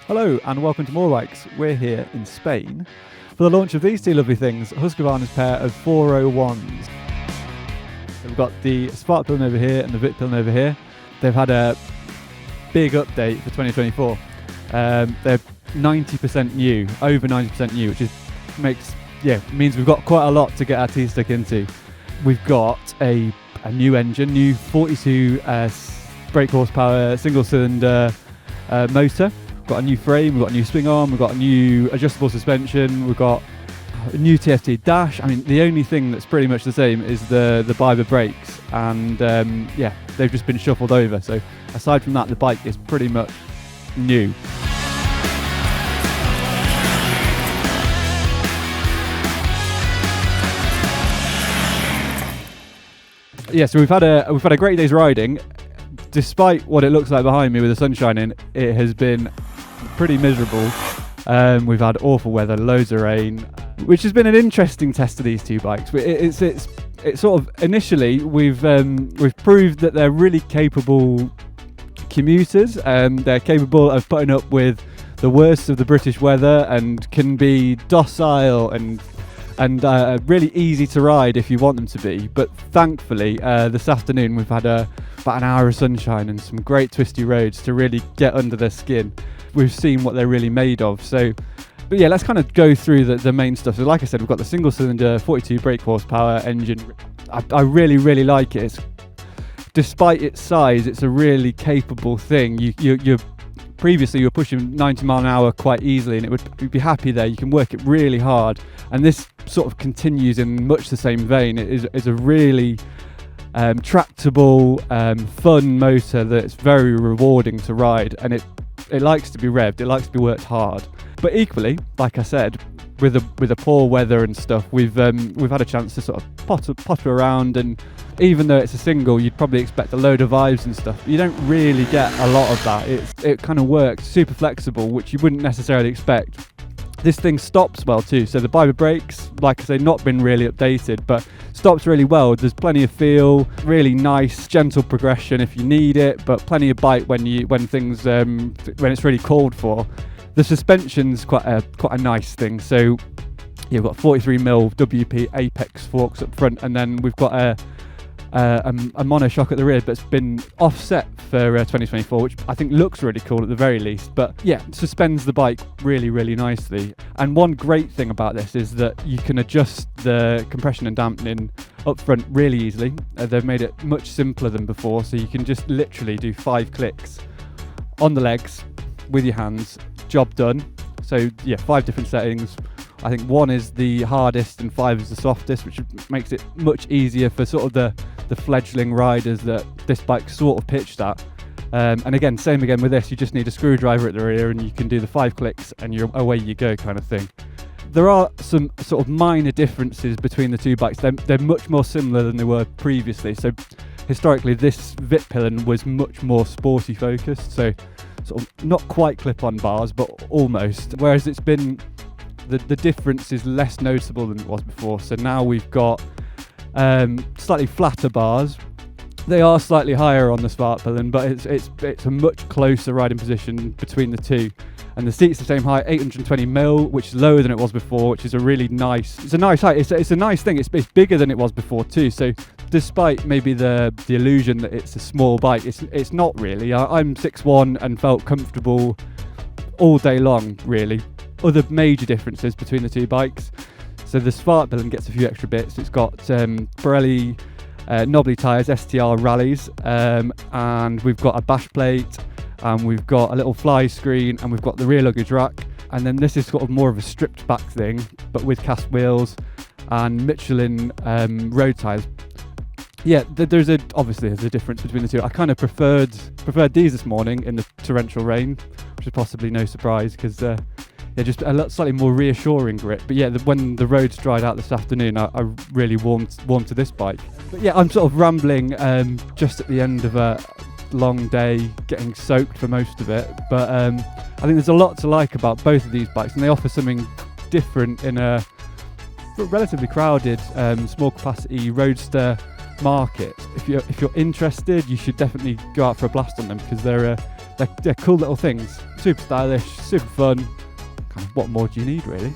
Hello and welcome to MoreBikes. We're here in Spain for the launch of these two lovely things, Husqvarna's pair of 401s. So we've got the Svartpilen over here and the Vitpilen over here. They've had a big update for 2024. They're 90% new, over 90% new, which means we've got quite a lot to get our teeth stuck into. We've got a new engine, new 42 brake horsepower single cylinder motor. We've got a new frame, we've got a new swing arm, we've got a new adjustable suspension, we've got a new TFT dash. I mean, the only thing that's pretty much the same is the Biber brakes, and they've just been shuffled over. So aside from that, the bike is pretty much new. Yeah, so we've had a great day's riding. Despite what it looks like behind me with the sun shining, it has been pretty miserable. We've had awful weather, loads of rain, which has been an interesting test of these two bikes. It's sort of initially we've proved that they're really capable commuters. They're capable of putting up with the worst of the British weather and can be docile and really easy to ride if you want them to be. But thankfully, this afternoon we've had about an hour of sunshine and some great twisty roads to really get under their skin. We've seen what they're really made of. But yeah, let's kind of go through the main stuff. So like I said, we've got the single cylinder 42 brake horsepower engine. I really, really like it. Despite its size, it's a really capable thing. Previously, you were pushing 90 mile an hour quite easily, and you'd be happy there. You can work it really hard, and this sort of continues in much the same vein. It is a really tractable, fun motor that's very rewarding to ride, and it likes to be revved. It likes to be worked hard. But equally, like I said, with the poor weather and stuff, we've had a chance to sort of potter around, and even though it's a single, you'd probably expect a load of vibes and stuff. You don't really get a lot of that. It kind of works super flexible, which you wouldn't necessarily expect. This thing stops well too. So the Biber brakes, like I say, not been really updated, but stops really well. There's plenty of feel, really nice, gentle progression if you need it, but plenty of bite when it's really called for. The suspension's quite a nice thing. So you've got 43mm WP Apex forks up front, and then we've got a monoshock at the rear, but it's been offset for 2024, which I think looks really cool at the very least. But yeah, it suspends the bike really, really nicely. And one great thing about this is that you can adjust the compression and dampening up front really easily. They've made it much simpler than before, so you can just literally do 5 clicks on the legs with your hands, job done. So yeah, 5 different settings. I think 1 is the hardest and 5 is the softest, which makes it much easier for sort of the fledgling riders that this bike's sort of pitched at. And again, same again with this, you just need a screwdriver at the rear and you can do the 5 clicks and away you go kind of thing. There are some sort of minor differences between the two bikes. They're much more similar than they were previously. So historically, this Vitpilen was much more sporty focused, so sort of not quite clip-on bars, but almost. Whereas it's been the difference is less noticeable than it was before. So now we've got slightly flatter bars. They are slightly higher on the Svartpilen, but it's a much closer riding position between the two. And the seat's the same height, 820mm, which is lower than it was before, which is a really nice. It's a nice height. It's a nice thing. It's bigger than it was before too. So despite maybe the illusion that it's a small bike, it's not really. I'm 6'1" and felt comfortable all day long, really. Other major differences between the two bikes. So the Svartpilen gets a few extra bits. It's got Pirelli knobbly tyres, STR rallies, and we've got a bash plate, and we've got a little fly screen, and we've got the rear luggage rack. And then this is sort of more of a stripped back thing, but with cast wheels and Michelin road tyres. Yeah, there's obviously a difference between the two. I kind of preferred these this morning in the torrential rain, which is possibly no surprise because they're just a lot slightly more reassuring grip. But yeah, when the roads dried out this afternoon, I really warmed to this bike. But yeah, I'm sort of rambling just at the end of a long day, getting soaked for most of it. But I think there's a lot to like about both of these bikes, and they offer something different in a relatively crowded, small capacity roadster market. If you're interested, you should definitely go out for a blast on them because they're cool little things. super stylish, super fun. Kind of what more do you need, really?